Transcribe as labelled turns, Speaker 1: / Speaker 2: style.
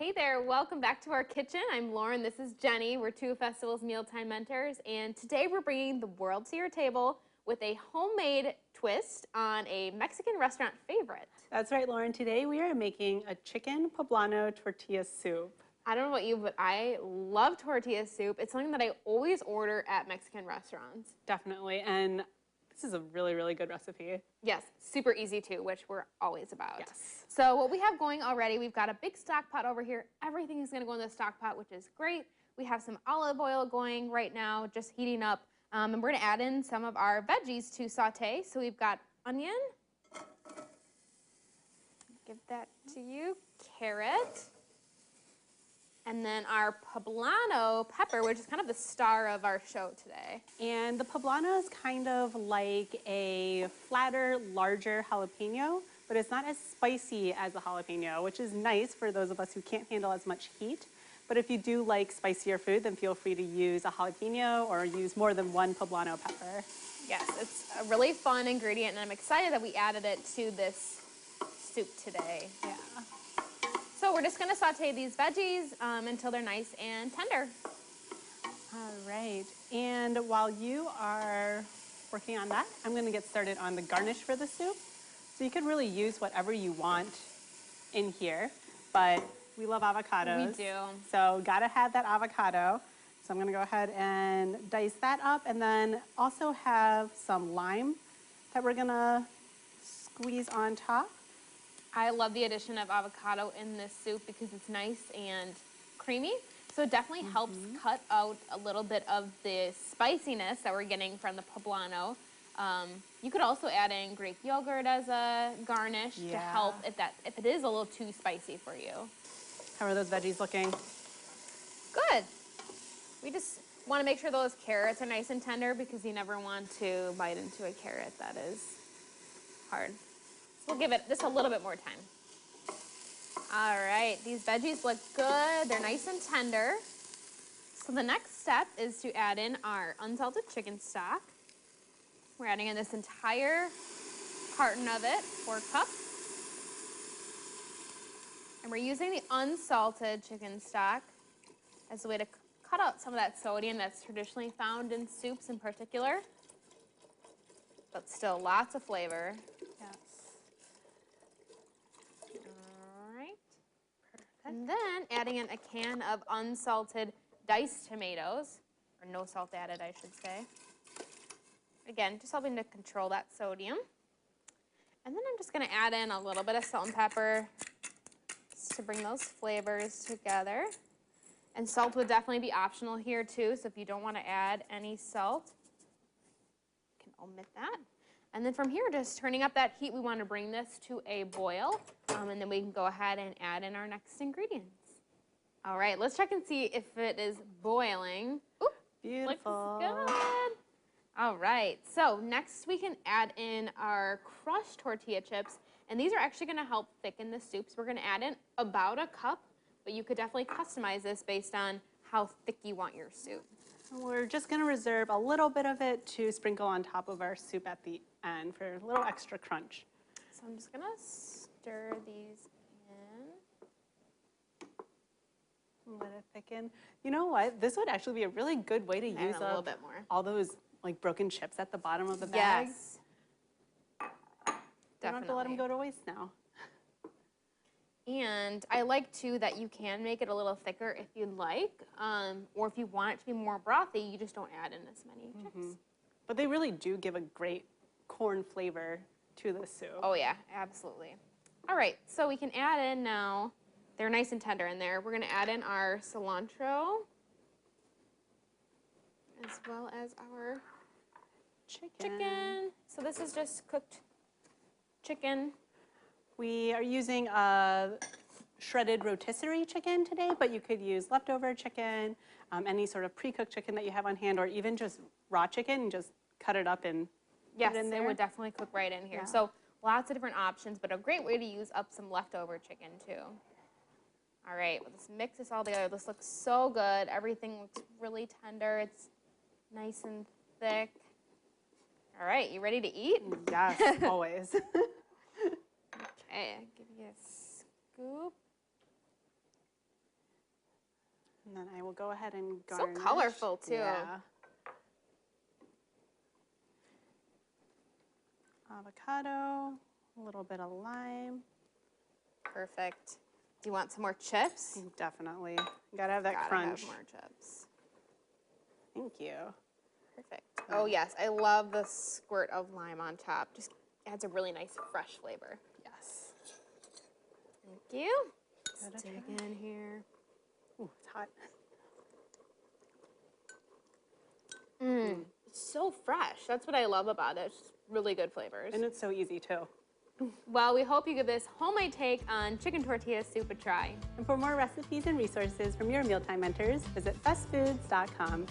Speaker 1: Hey there, welcome back to our kitchen. I'm Lauren, this is Jenny. We're two Festivals Mealtime Mentors, and today we're bringing the world to your table with a homemade twist on a Mexican restaurant favorite.
Speaker 2: That's right, Lauren. Today we are making a chicken poblano tortilla soup.
Speaker 1: I don't know about you, but I love tortilla soup. It's something that I always order at Mexican restaurants.
Speaker 2: Definitely, and this is a really, really good recipe.
Speaker 1: Yes, super easy too, which we're always about.
Speaker 2: Yes.
Speaker 1: So what we have going already, we've got a big stock pot over here. Everything is gonna go in the stock pot, which is great. We have some olive oil going right now, just heating up. And we're gonna add in some of our veggies to saute. So we've got onion. Give that to you. Carrot. And then our poblano pepper, which is kind of the star of our show today.
Speaker 2: And the poblano is kind of like a flatter, larger jalapeno, but it's not as spicy as a jalapeno, which is nice for those of us who can't handle as much heat. But if you do like spicier food, then feel free to use a jalapeno or use more than one poblano pepper.
Speaker 1: Yes, it's a really fun ingredient, and I'm excited that we added it to this soup today.
Speaker 2: Yeah.
Speaker 1: So we're just gonna saute these veggies until they're nice and tender.
Speaker 2: All right, and while you are working on that, I'm gonna get started on the garnish for the soup. So you could really use whatever you want in here, but we love avocados.
Speaker 1: We do.
Speaker 2: So gotta have that avocado. So I'm gonna go ahead and dice that up, and then also have some lime that we're gonna squeeze on top.
Speaker 1: I love the addition of avocado in this soup because it's nice and creamy. So it definitely helps cut out a little bit of the spiciness that we're getting from the poblano. You could also add in Greek yogurt as a garnish to help if it is a little too spicy for you.
Speaker 2: How are those veggies looking?
Speaker 1: Good. We just want to make sure those carrots are nice and tender because you never want to bite into a carrot. That is hard. We'll give it just a little bit more time. All right, these veggies look good. They're nice and tender. So the next step is to add in our unsalted chicken stock. We're adding in this entire carton of it, 4 cups. And we're using the unsalted chicken stock as a way to cut out some of that sodium that's traditionally found in soups in particular. But still lots of flavor.
Speaker 2: Yes.
Speaker 1: And then adding in a can of unsalted diced tomatoes, or no salt added, I should say. Again, just helping to control that sodium. And then I'm just going to add in a little bit of salt and pepper just to bring those flavors together. And salt would definitely be optional here too, so if you don't want to add any salt, you can omit that. And then from here, just turning up that heat, we want to bring this to a boil, and then we can go ahead and add in our next ingredients. All right, let's check and see if it is boiling. Ooh,
Speaker 2: beautiful.
Speaker 1: Looks good. All right, so next we can add in our crushed tortilla chips, and these are actually going to help thicken the soups. We're going to add in about a cup, but you could definitely customize this based on how thick you want your soup.
Speaker 2: We're just going to reserve a little bit of it to sprinkle on top of our soup at the end for a little extra crunch.
Speaker 1: So I'm just going to stir these in.
Speaker 2: Let it thicken. You know what? This would actually be a really good way to use
Speaker 1: a little bit more.
Speaker 2: All those like broken chips at the bottom of the bag.
Speaker 1: Yes.
Speaker 2: Don't have to let them go to waste now.
Speaker 1: And I like, too, that you can make it a little thicker if you'd like, or if you want it to be more brothy, you just don't add in as many chips.
Speaker 2: But they really do give a great corn flavor to the soup.
Speaker 1: Oh, yeah, absolutely. All right, so we can add in now, they're nice and tender in there. We're going to add in our cilantro, as well as our chicken. So this is just cooked chicken.
Speaker 2: We are using a shredded rotisserie chicken today, but you could use leftover chicken, any sort of pre-cooked chicken that you have on hand, or even just raw chicken and just cut it up and put it in there.
Speaker 1: It would definitely cook right in here.
Speaker 2: Yeah.
Speaker 1: So lots of different options, but a great way to use up some leftover chicken too. All right, let's mix this all together. This looks so good. Everything looks really tender. It's nice and thick. All right, you ready to eat?
Speaker 2: Yes, always.
Speaker 1: Okay, give you a scoop.
Speaker 2: And then I will go ahead and
Speaker 1: So
Speaker 2: garnish.
Speaker 1: colorful, too.
Speaker 2: Yeah. Avocado, a little bit of lime.
Speaker 1: Perfect. Do you want some more chips?
Speaker 2: Definitely. You gotta have that
Speaker 1: Gotta
Speaker 2: crunch.
Speaker 1: have more chips.
Speaker 2: Thank you.
Speaker 1: Perfect. Oh, yes. I love the squirt of lime on top. Just adds a really nice fresh flavor.
Speaker 2: Yes.
Speaker 1: Thank you.
Speaker 2: Good
Speaker 1: Let's
Speaker 2: to
Speaker 1: dig
Speaker 2: try.
Speaker 1: in here.
Speaker 2: Ooh, it's hot.
Speaker 1: It's so fresh. That's what I love about it. It's just really good flavors.
Speaker 2: And it's so easy too.
Speaker 1: Well, we hope you give this homemade take on chicken tortilla soup a try.
Speaker 2: And for more recipes and resources from your mealtime mentors, visit bestfoods.com.